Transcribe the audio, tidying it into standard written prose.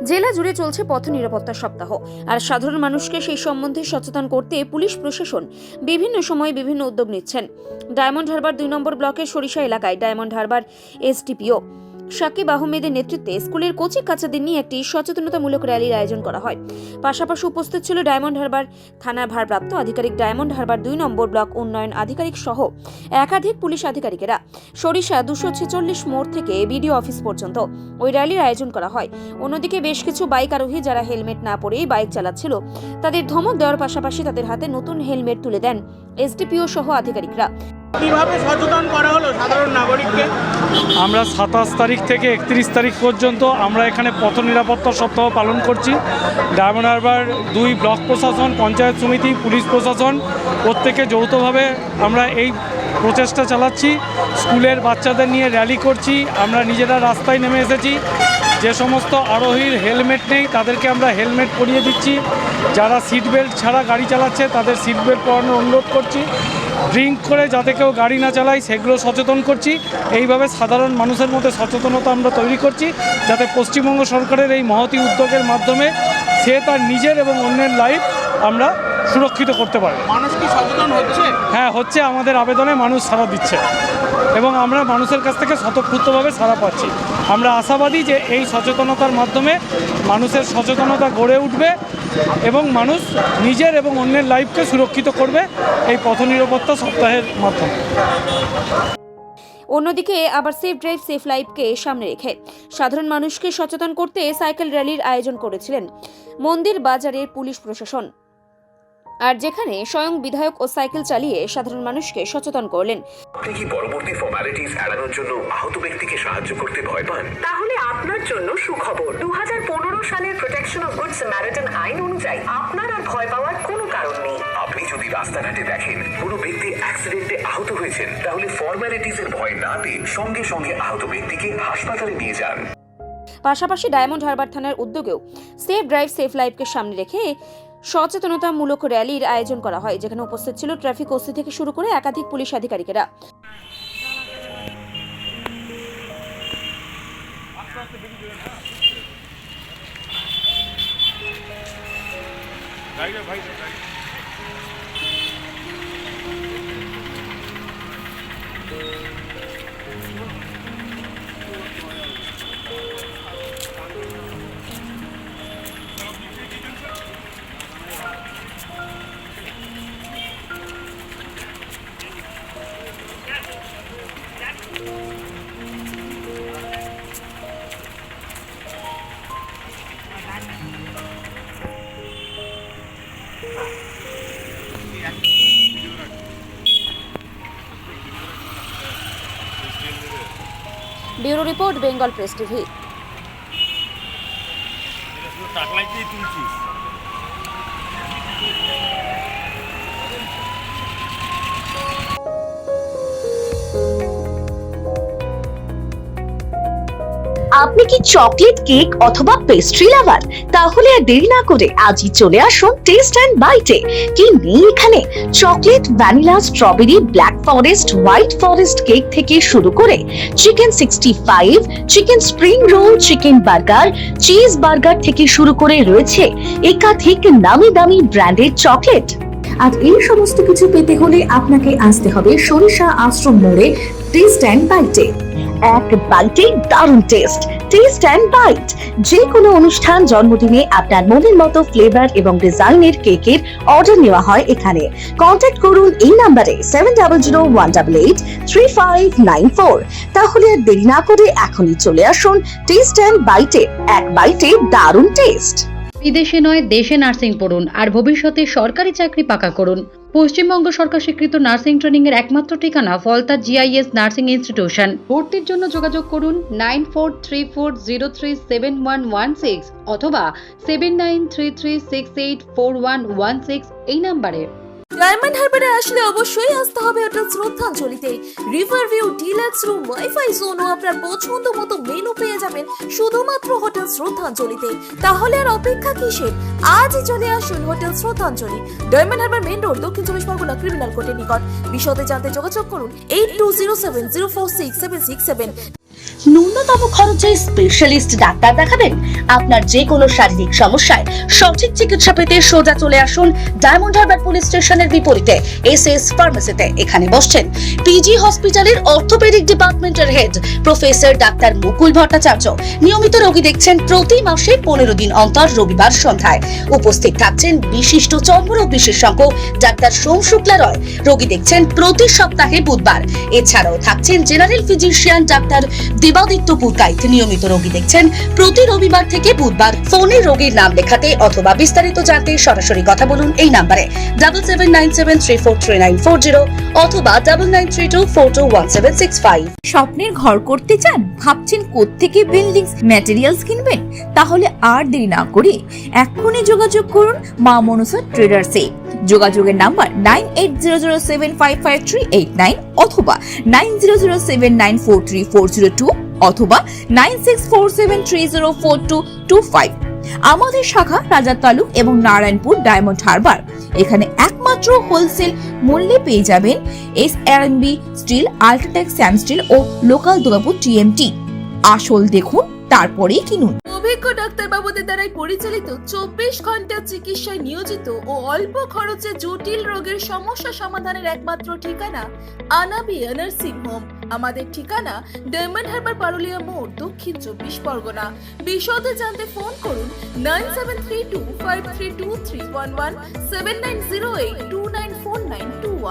জেলা জুড়ে চলছে পথ নিরাপত্তা সপ্তাহ, আর সাধারণ মানুষকে সেই সম্বন্ধে সচেতন করতে পুলিশ প্রশাসন বিভিন্ন সময়ে বিভিন্ন উদ্যোগ নিচ্ছেন। ডায়মন্ড হারবার 2 নম্বর ব্লকের সরিষা এলাকায় ডায়মন্ড হারবার এসডিপিও সাকিব আহমেদের নেতৃত্বে স্কুলের কোচিং কাচাদের নিয়ে একটি সচেতনতামূলক র্যালির আয়োজন করা হয়। পাশাপাশি উপস্থিত ছিল ডায়মন্ড হারবার থানার ভারপ্রাপ্ত আধিকারিক, ডায়মন্ড হারবার 2 নম্বর ব্লক উন্নয়ন আধিকারিক সহ একাধিক পুলিশ আধিকারিকেরা। সরিষা 246 মোড় থেকে বিডিও অফিস পর্যন্ত ওই র্যালির আয়োজন করা হয়। অন্যদিকে বেশ কিছু বাইক আরোহী যারা হেলমেট না পরেই বাইক চালাচ্ছিল তাদের ধমক দেওয়ার পাশাপাশি তাদের হাতে নতুন হেলমেট তুলে দেন এসডিপিও সহ আধিকারিকরা। কিভাবে সচেতন করা হলো সাধারণ নাগরিককে? আমরা 27 তারিখ থেকে 31 তারিখ পর্যন্ত আমরা এখানে পথ নিরাপত্তা সপ্তাহ পালন করছি। ডায়মন্ড হারবার 2 ব্লক প্রশাসন, পঞ্চায়েত সমিতি, পুলিশ প্রশাসন প্রত্যেকে যৌথভাবে আমরা এই প্রচেষ্টা চালাচ্ছি। স্কুলের বাচ্চাদের নিয়ে র্যালি করছি, আমরা নিজেরা রাস্তায় নেমে এসেছি। যে সমস্ত আরোহীর হেলমেট নেই তাদেরকে আমরা হেলমেট পরিয়ে দিচ্ছি। যারা সিট বেল্ট ছাড়া গাড়ি চালাচ্ছে তাদের সিট বেল্ট পরানোর অনুরোধ করছি। ড্রিঙ্ক করে যাতে কেউ গাড়ি না চালায় সেগুলো সচেতন করছি। এইভাবে সাধারণ মানুষের মধ্যে সচেতনতা আমরা তৈরি করছি, যাতে পশ্চিমবঙ্গ সরকারের এই মহতী উদ্যোগের মাধ্যমে সে তার নিজের এবং অন্যের লাইফ আমরা সুরক্ষিত করতে পারে। মানুষ কি সচেতন হচ্ছে? হ্যাঁ, হচ্ছে। আমাদের আবেদনে মানুষ সাড়া দিচ্ছে এবং আমরা মানুষের কাছ থেকে স্বতঃস্ফূর্তভাবে সাড়া পাচ্ছি। আমরা আশাবাদী যে এই সচেতনতার মাধ্যমে মানুষের সচেতনতা গড়ে উঠবে এবং মানুষ নিজের এবং অন্যের লাইফকে সুরক্ষিত করবে এই পথ নিরাপত্তা সপ্তাহের মাধ্যমে। অন্যদিকে আবার সেফ ড্রাইভ সেফ লাইফকে সামনে রেখে সাধারণ মানুষকে সচেতন করতে সাইকেল র্যালির আয়োজন করেছিলেন মন্দির বাজারের পুলিশ প্রশাসন, আর যেখানে স্বয়ং বিধায়ক ও সাইকেল চালিয়ে সাধারণ মানুষকে সচেতন করলেন। আপনি কি পরবর্তী ফর্মালিটিস এড়ানোর জন্য আহত ব্যক্তিকে সাহায্য করতে ভয় পান? তাহলে আপনার জন্য সুখবর। 2015 সালের প্রোটেকশন অফ গুড স্যামারিটান আইন অনুযায়ী আপনার আর ভয় পাওয়ার কোনো কারণ নেই। আপনি যদি রাস্তাঘাটে দেখেন কোনো ব্যক্তি অ্যাক্সিডেন্টে আহত হয়েছেন, তাহলে ফর্মালিটিস এর ভয় না পেয়ে সঙ্গে সঙ্গে আহত ব্যক্তিকে হাসপাতালে নিয়ে যান। পাশাপাশি ডায়মন্ড হারবার থানার উদ্যোগেও সেফ ড্রাইভ সেফ লাইফকে সামনে রেখে সচেতনতামূলক র্যালির আয়োজন করা হয়, যেখানে উপস্থিত ছিল ট্রাফিক ওসি থেকে শুরু করে একাধিক পুলিশ আধিকারিকেরা। Bureau report, Bengal press TV. আপনি কি চকলেট, কেক অথবা পেস্ট্রি লাভার? তাহলে আর দেরি না করে আজই চলে আসুন টেস্ট অ্যান্ড বাইটে। কি নেই এখানে? Chocolate, vanilla, strawberry, black forest, white forest cake থেকে শুরু করে chicken 65, chicken spring roll, chicken burger, cheese burger থেকে শুরু করে রয়েছে একাধিক নামি দামি ব্র্যান্ডের চকলেট। আর এই সমস্ত কিছু পেতে হলে আপনাকে আসতে হবে সরিষা আশ্রম মোড়ে টেস্ট অ্যান্ড বাইটে। এক বাইটে দারুণ টেস্ট। টেস্ট অ্যান্ড বাইট যে কোনো অনুষ্ঠান, জন্মদিনে আপনার মনের মতো ফ্লেভার এবং ডিজাইনের কেকের অর্ডার নেওয়া হয় এখানে। কন্ট্যাক্ট করুন এই নাম্বারে 7001883594। তাহলে আর দেরি না করে এখনই চলে আসুন টেস্ট অ্যান্ড বাইটে। এক বাইটে দারুণ টেস্ট। বিদেশে নয়, দেশে নার্সিং পড়ুন আর ভবিষ্যতে সরকারি চাকরি পাকা করুন। পশ্চিমবঙ্গ সরকার স্বীকৃত নার্সিং ট্রেনিং এর একমাত্র ঠিকানা ফলতা জিআইএস নার্সিং ইনস্টিটিউশন। ভর্তির জন্য যোগাযোগ করুন 9434037116 অথবা 7933684116 এই নম্বরে। ডায়মন্ড হারবারে আসলে অবশ্যই আসতে হবে হোটেল শ্রদ্ধাঞ্জলিতে। River view, deluxe room, wifi zone ও আপনার পছন্দ মতো মেনু পেয়ে যাবেন শুধুমাত্র হোটেল শ্রদ্ধাঞ্জলিতে। তাহলে আর অপেক্ষা কিসের? আজই চলে আসুন হোটেল শ্রদ্ধাঞ্জলি, ডায়মন্ড হারবার মেইন রোড, দক্ষিণ চব্বিশ পরগনা, ক্রিমিনাল কোর্টের নিকট। বিশদে জানতে যোগাযোগ করুন 8207046767। ন্যূনতম খরচে স্পেশালিস্ট ডাক্তার দেখাবেন? আপনার যে কোনো শারীরিক সমস্যায় সঠিক চিকিৎসা পেতে সোজা চলে আসুন ডায়মন্ড হারবার পুলিশ স্টেশনের বিপরীতে এসএস ফার্মেসিতে। এখানে বসছেন পিজি হসপিটালের অর্থোপেডিক ডিপার্টমেন্টের হেড প্রফেসর ডাক্তার মুকুল ভট্টাচার্য। নিয়মিত রোগী দেখছেন প্রতি মাসে 15 দিন অন্তর রবিবার সন্ধ্যায়। উপস্থিত থাকছেন বিশিষ্ট চর্মরোগ বিশেষজ্ঞ ডাক্তার সোম শুক্লা রয়। রোগী দেখছেন প্রতি সপ্তাহে বুধবার। এছাড়াও থাকছেন general physician doctor Debaditya Purkait. নিয়মিত রোগী দেখছেন প্রতি রবিবার থেকে বুধবার। ফোনে রোগীর নাম লেখাতে অথবা বিস্তারিত জানতে সরাসরি কথা বলুন এই নম্বরে 7797343940 অথবা 9932421765। স্বপ্নের ঘর করতে চান? ভাবছেন কোত্থেকে বিল্ডিং ম্যাটেরিয়ালস কিনবেন? তাহলে আর দেরি না করে এক্ষুনি যোগাযোগ করুন মা মনসা ট্রেডার্সে। যোগাযোগের নাম্বার 9800755389 অথবা 9007943402 অথবা 9647304225। আমাদের শাখা রাজা তালুক এবং নারায়ণপুর ডায়মন্ড হারবার। এখানে একমাত্র হোলসেল মূল্যে পেয়ে যাবেন SRMB steel, UltraTech Sam steel ও লোকাল দুর্গাপুর TMT। আসল দেখুন তারপরেই কিনুন। অভিজ্ঞ ডাক্তারবাবুদের দ্বারাই পরিচালিত 24 ঘন্টা চিকিৎসায় নিয়োজিত ও অল্প খরচে জটিল রোগের সমস্যা সমাধানের একমাত্র ঠিকানা আনাবিয়া নার্সিং হোম। আমাদের ঠিকানা ডায়মন্ড হারবার পারুলিয়া মোড়, দক্ষিণ 24 পরগনা। বিশদে জানতে ফোন করুন 9732532311 7908294921।